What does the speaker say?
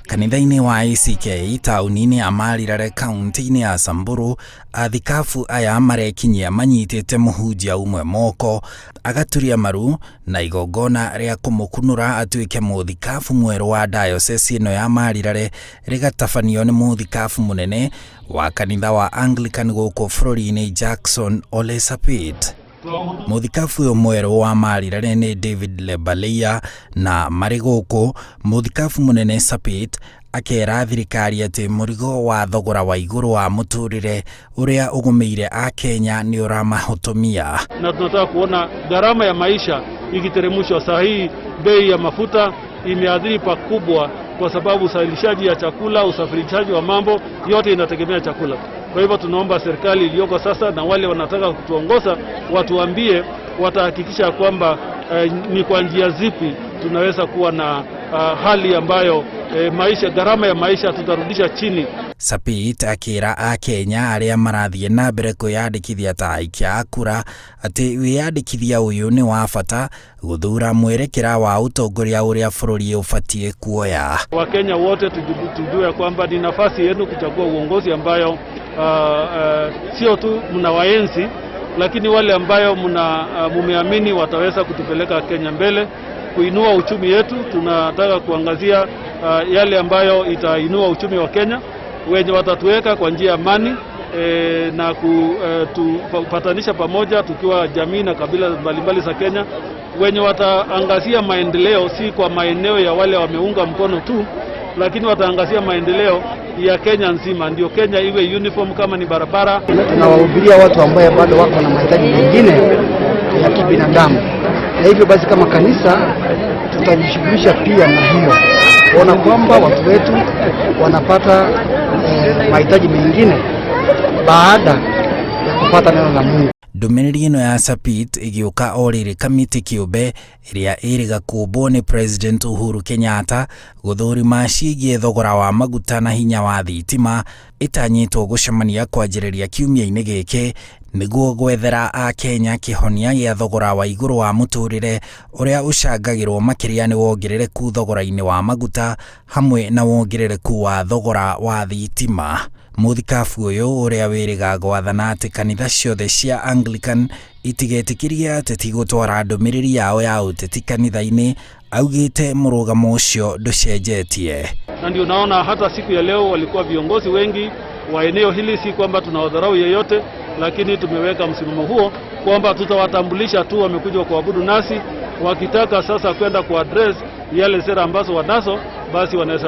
Kanitha-inĩ wa ACK taũni-inĩ ya Marirare kaunti-inĩ ya Samburu, athikabu aya marekinyia manyitĩte mũhunjia umwe moko agaturia maru na igongona rĩa kũmũkunũra atuĩke mũthikabu mwerũ wa diocese ĩno ya Marirare rĩgatabanio nĩ mũthikabu mũnene wa kanitha wa Anglican gũkũ bũrũri-inĩ Jackson Ole Sapit. Mũthikabu ũyũ mwerũ wa Marirare nĩ David Lebaleya, na marĩ gũkũ mũthikabu mũnene Sapit akera thirikari atĩ mũrigo wa thogora wa igũrũ wa mũtũrĩre ũrĩa ũgũmĩire Akenya nĩ ũramahotomia. Na tunataka kuona gharama ya maisha ikiteremshwa. Saa hii bei ya mafuta imeathiri pakubwa, kwa sababu usafirishaji ya chakula, usafirishaji wa mambo yote inategemea chakula. Kwa hivyo tunaomba serikali iliyoko sasa na wale wanataka kutuongoza watuambie, watahakikisha kwamba ni kwa njia zipi tunaweza kuwa na hali ambayo gharama ya maisha tutarudisha chini. Sapit akira Akenya arĩa marathiĩ na mbere kwĩyandĩkithia ta aikia a kura atĩ wĩyandĩkithia ũyũ nĩ wa bata gũthura mwerekera wa ũtongoria ũrĩa bũrũri ũbatiĩ kuoya. Wakenya wote tujue kwamba ni nafasi yenu kuchagua uongozi ambayo sio tu mnawaenzi, lakini wale ambayo mumeamini wataweza kutupeleka Kenya mbele, kuinua uchumi yetu. Tunataka kuangazia yale ambayo itainua uchumi wa Kenya, wenye watatuweka kwa njia ya amani na kupatanisha pamoja tukiwa jamii na kabila mbalimbali za Kenya, wenye wataangazia maendeleo si kwa maeneo ya wale wameunga mkono tu, lakini wataangazia maendeleo ya Kenya nzima, ndio Kenya iwe uniform. Kama ni barabara, tunawahubiria watu ambao bado wako na mahitaji mengine ya kibinadamu, na hivyo basi kama kanisa tutajishughulisha pia na hiyo, kuona kwamba watu wetu wanapata mahitaji mengine baada ya kupata neno la Mungu. Ndũmĩrĩri ĩno ya Sapit ĩgĩũka o rĩrĩ kamĩtĩ kĩũmbe ĩrĩa ĩrĩga kũmbwo nĩ President Uhuru Kenyatta gũthũrima ciĩgiĩ thogora wa maguta na hinya wa thitima ĩtanyĩtwo gũcemania kwanjĩrĩria kiumia-inĩ gĩkĩ nĩguo gwethera Akenya kĩhonia gĩa thogora wa igũrũ wa mũtũrĩre ũrĩa ũcangagĩrwo makĩria nĩ wongerereku thogora-inĩ wa maguta hamwe na wongerereku wa thogora wa thitima. Mũthikabu ũyũ ũrĩa wĩrĩga gwathana atĩ kanitha ciothe cia Anglican itigetĩkĩrie ateti gũtwara ndũmĩrĩri yao ya ũteti kanitha-inĩ, augĩte mũrũgamo ũcio ndũcenjetie. Na ndio naona hata siku ya leo walikuwa viongozi wengi wa eneo hili, si kwamba tunawadharau yeyote, lakini tumeweka msimamo huo kwamba tutawatambulisha tu wamekuja kuabudu nasi. Wakitaka sasa kwenda kuaddress yale sera ambazo wanazo, basi wanaweza